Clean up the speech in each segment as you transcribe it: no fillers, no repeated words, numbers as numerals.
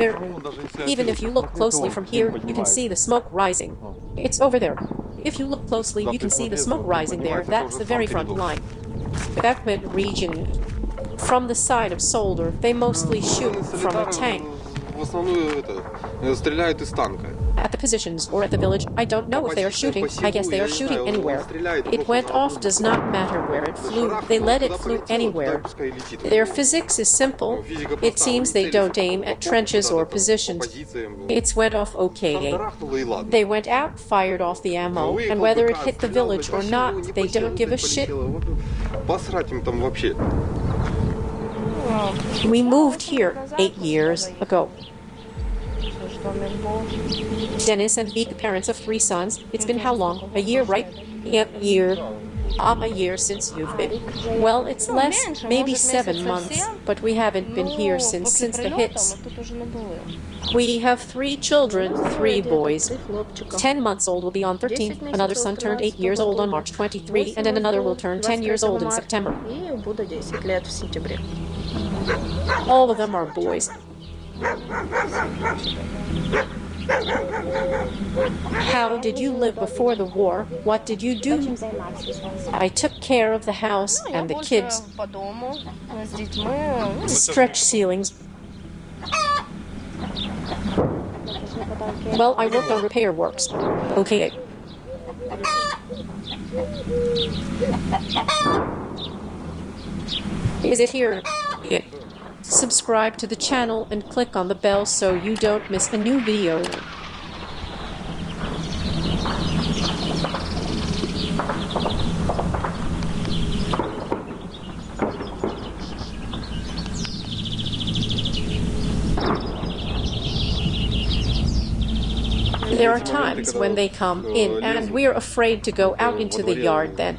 there. Even if you look closely from here, you can see the smoke rising. It's over there. If you look closely, you can see the smoke rising there. That's the very front line. The Bakhmut region. From the side of Soledar, they mostly shoot from a tank. At the positions or at the village, I don't know if they are shooting. I guess they are shooting anywhere. It went off, does not matter where it flew. They let it flew anywhere. Their physics is simple. It seems they don't aim at trenches or positions. It went off okay. They went out, fired off the ammo, and whether it hit the village or not, they don't give a shit. We moved here 8 years ago. Dennis and Vika, parents of 3 sons. It's been how long? A year, right? Yep, year. A year since you've been. Well, it's less, maybe 7 months, but we haven't been here since the hits. We have 3 children, 3 boys. 10 months old will be on 13, another son turned 8 years old on March 23, and then another will turn 10 years old in September. All of them are boys. How did you live before the war? What did you do? I took care of the house and the kids. Stretch ceilings. Well, I worked on repair works. Okay. Is it here? Yeah. Subscribe to the channel and click on the bell so you don't miss a new video. There are times when they come in and we're afraid to go out into the yard then.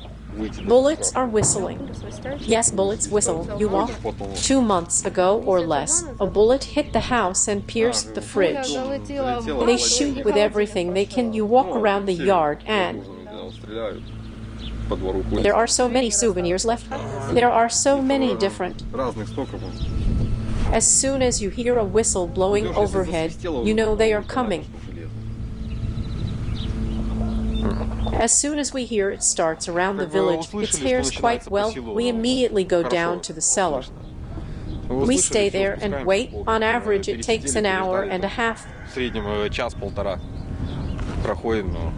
Bullets are whistling. Yes, bullets whistle. You walk. 2 months ago or less, a bullet hit the house and pierced the fridge. They shoot with everything they can. You walk around the yard and... There are so many souvenirs left. There are so many different. As soon as you hear a whistle blowing overhead, you know they are coming. As soon as we hear it starts around the village, it scares quite well, we immediately go down to the cellar. We stay there and wait. On average, it takes an hour and a half.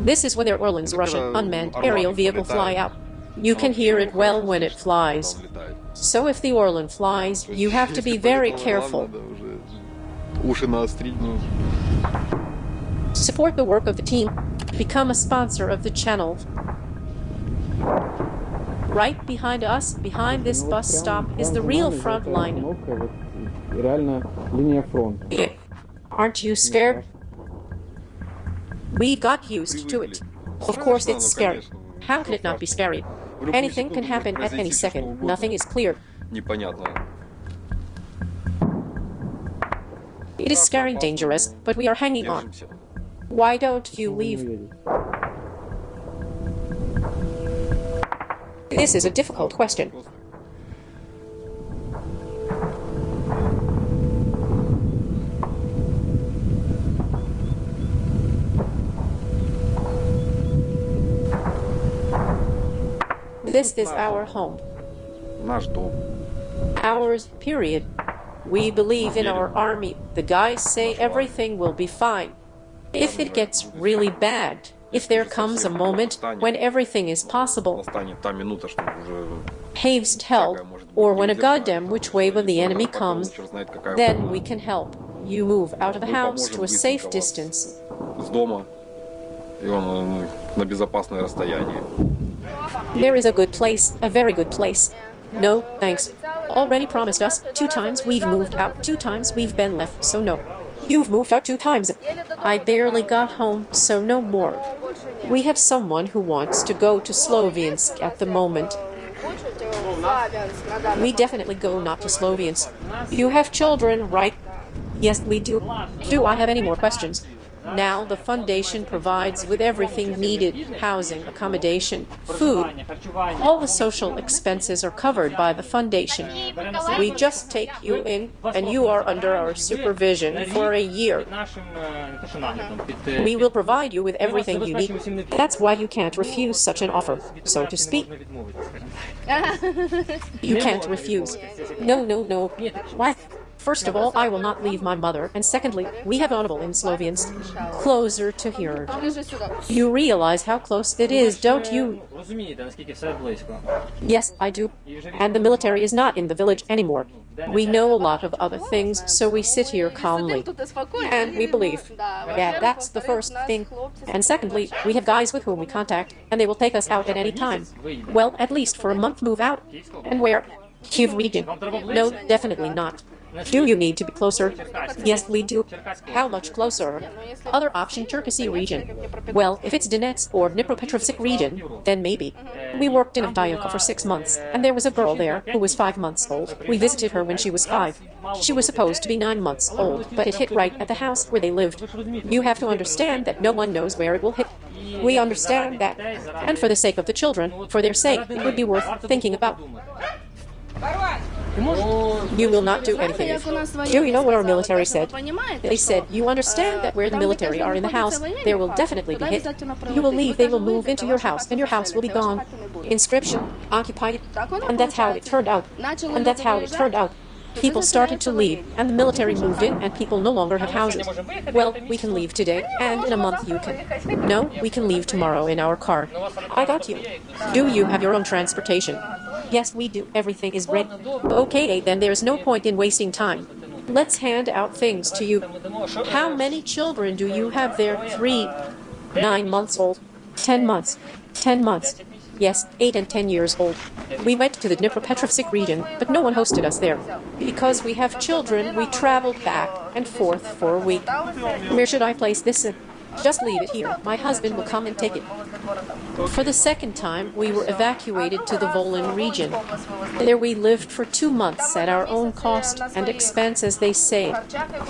This is when their Orlan's Russian unmanned aerial vehicle fly out. You can hear it well when it flies. So if the Orlan flies, you have to be very careful. Support the work of the team. Become a sponsor of the channel. Right behind us, behind this bus stop, is the real front line. Aren't you scared? We got used to it. Of course it's scary. How can it not be scary? Anything can happen at any second. Nothing is clear. It is scary, dangerous, but we are hanging on. Why don't you leave? This is a difficult question. This is our home. Ours, period. We believe in our army. The guys say everything will be fine. If it gets really bad, if there comes a moment when everything is possible, haste help, or when a goddamn which way when the enemy comes, then we can help. You move out of the house to a safe distance. There is a good place, a very good place. No, thanks. Already promised us. 2 times we've moved out, 2 times we've been left, so no. You've moved out 2 times. I barely got home, so no more. We have someone who wants to go to Sloviansk at the moment. We definitely go not to Sloviansk. You have children, right? Yes, we do. Do I have any more questions? Now the foundation provides with everything needed: housing, accommodation, food. All the social expenses are covered by the foundation. We just take you in, and you are under our supervision for a year. We will provide you with everything you need. That's why you can't refuse such an offer, so to speak. You can't refuse. No, no, no. Why? First of all, I will not leave my mother, and secondly, we have audible in Slovians, closer to here. You realize how close it is, don't you? Yes, I do. And the military is not in the village anymore. We know a lot of other things, so we sit here calmly. And we believe. Yeah, that's the first thing. And secondly, we have guys with whom we contact, and they will take us out at any time. Well, at least for a month move out. And where? Kyiv region. No, definitely not. Do you need to be closer? Yes, we do. How much closer? Other option, Cherkasy region. Well, if it's Donetsk or Dnipropetrovsk region, then maybe. We worked in Avdiivka for 6 months, and there was a girl there who was 5 months old. We visited her when she was 5. She was supposed to be 9 months old, but it hit right at the house where they lived. You have to understand that no one knows where it will hit. We understand that. And for the sake of the children, for their sake, it would be worth thinking about. You will not do anything. Do you know what our military said? They said, you understand that where the military are in the house, there will definitely be hit. You will leave, they will move into your house, and your house will be gone. Inscription, occupied, and that's how it turned out. And that's how it turned out. People started to leave, and the military moved in, and people no longer have houses. Well, we can leave today, and in a month you can. No, we can leave tomorrow in our car. I got you. Do you have your own transportation? Yes, we do. Everything is ready. Okay, then there's no point in wasting time. Let's hand out things to you. How many children do you have there? 3, 9 months old, 10 months, 10 months. Yes, 8 and 10 years old. We went to the Dnipropetrovsk region, but no one hosted us there. Because we have children, we traveled back and forth for a week. Where should I place this in? Just leave it here. My husband will come and take it. For the second time, we were evacuated to the Volyn region. There we lived for 2 months at our own cost and expense, as they say.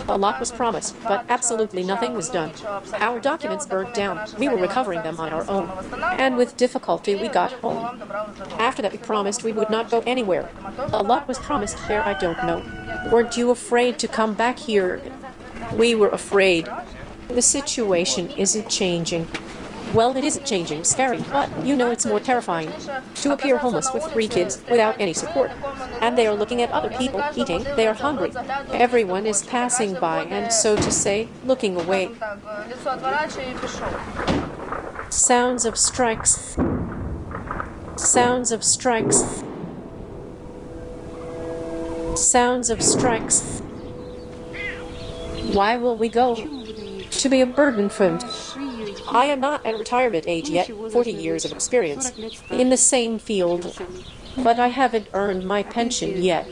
A lot was promised, but absolutely nothing was done. Our documents burned down. We were recovering them on our own. And with difficulty, we got home. After that, we promised we would not go anywhere. A lot was promised there, I don't know. Weren't you afraid to come back here? We were afraid. The situation isn't changing. Well, it isn't changing, scary, but you know it's more terrifying to appear homeless with 3 kids without any support. And they are looking at other people eating, they are hungry. Everyone is passing by and, so to say, looking away. Sounds of strikes. Sounds of strikes. Sounds of strikes. Why will we go? To be a burden fund. I am not at retirement age yet, 40 years of experience in the same field, but I haven't earned my pension yet.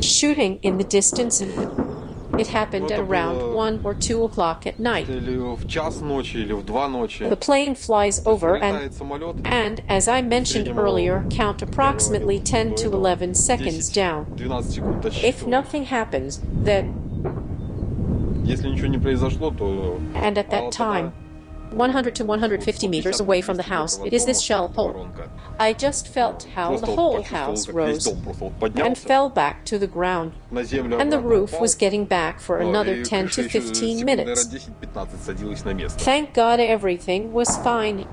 Shooting in the distance. It happened at around 1 or 2 o'clock at night. The plane flies over and, as I mentioned earlier, count approximately 10 to 11 seconds down. If nothing happens, then... And at that time, 100 to 150 meters away from the house, it is this shell hole. I just felt how the whole house rose and fell back to the ground, and the roof was getting back for another 10 to 15 minutes. Thank God everything was fine.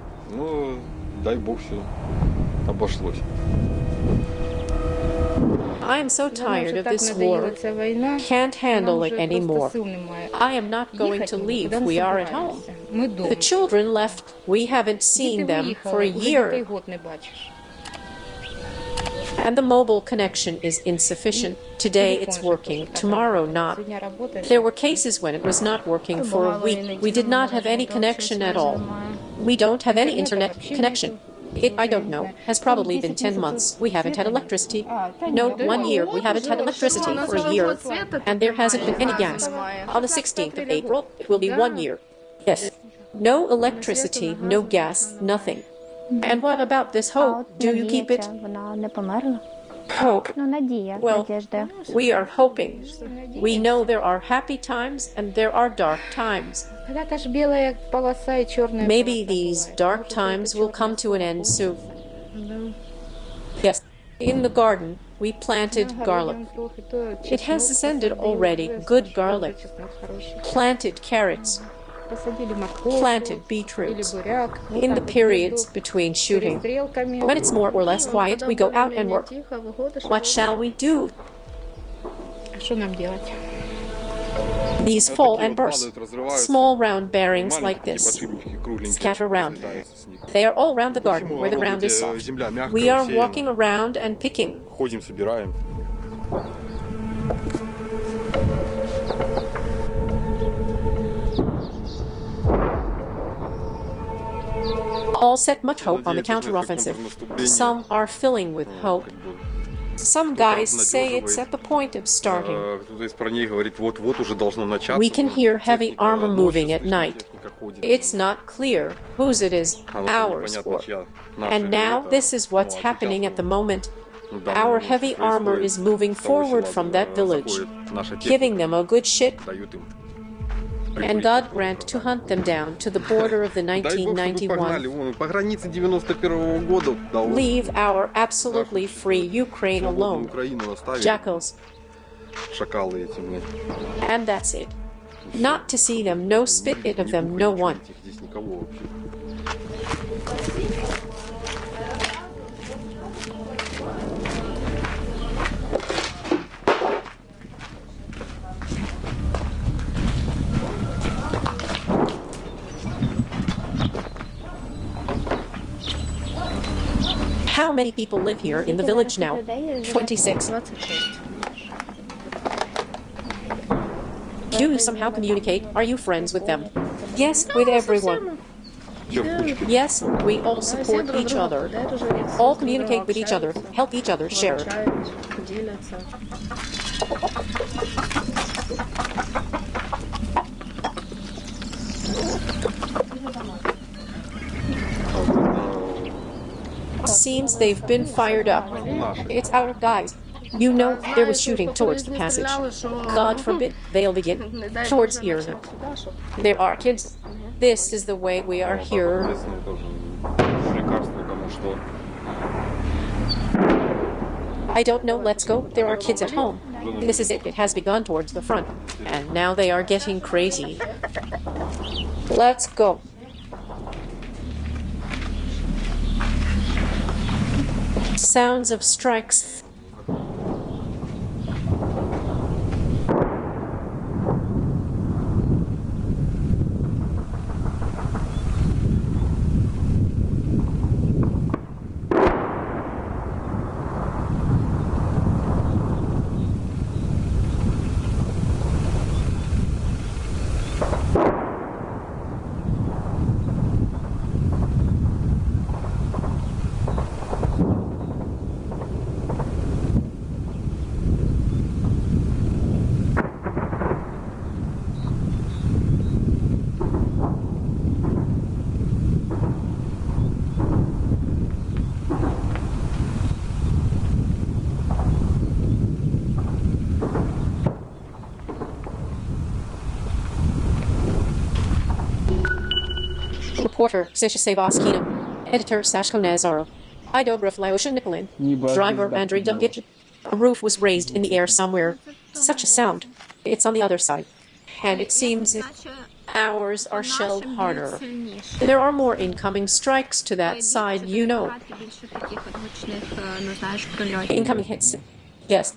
I am so tired of this war. Can't handle it anymore. I am not going to leave. We are at home. The children left. We haven't seen them for a year. And the mobile connection is insufficient. Today it's working, tomorrow not. There were cases when it was not working for a week. We did not have any connection at all. We don't have any internet connection. It, I don't know, has probably been 10 months. We haven't had electricity. No, 1 year. We haven't had electricity for a year. And there hasn't been any gas. On the 16th of April, it will be 1 year. Yes. No electricity, no gas, nothing. And what about this hope? Do you keep it? Hope. Well, we are hoping. We know there are happy times and there are dark times. Maybe these dark times will come to an end soon. Yes, in the garden, we planted garlic. It has ascended already, good garlic. Planted carrots. Planted beetroots. In the periods between shooting. When it's more or less quiet, we go out and work. What shall we do? These fall and burst. Small round bearings like this scatter around. They are all around the garden where the ground is soft. We are walking around and picking. All set much hope on the counteroffensive. Some are filling with hope. Some guys say it's at the point of starting. We can hear heavy armor moving at night. It's not clear whose it is, ours or. And now this is what's happening at the moment. Our heavy armor is moving forward from that village, giving them a good shit. And God grant to hunt them down to the border of the 1991. Leave our absolutely free Ukraine alone. Jackals. And that's it. Not to see them, no spit it of them, no one. How many people live here in the village now? 26. Do you somehow communicate? Are you friends with them? Yes, with everyone. Yes, we all support each other. All communicate with each other, help each other, share. Seems they've been fired up. It's our guys. You know, there was shooting towards the passage. God forbid they'll begin towards here. There are kids. This is the way we are here. I don't know, let's go. There are kids at home. This is it. It has begun towards the front. And now they are getting crazy. Let's go. Sounds of strikes. Reporter, Sisha Sevaskina. Editor, Sashko Nazarov. Idograph Lyosha Nikolin. Driver, Andrei Dungich. A roof was raised in the air somewhere. Such a sound. It's on the other side. And it seems ours are shelled harder. There are more incoming strikes to that side, you know. Incoming hits. Yes.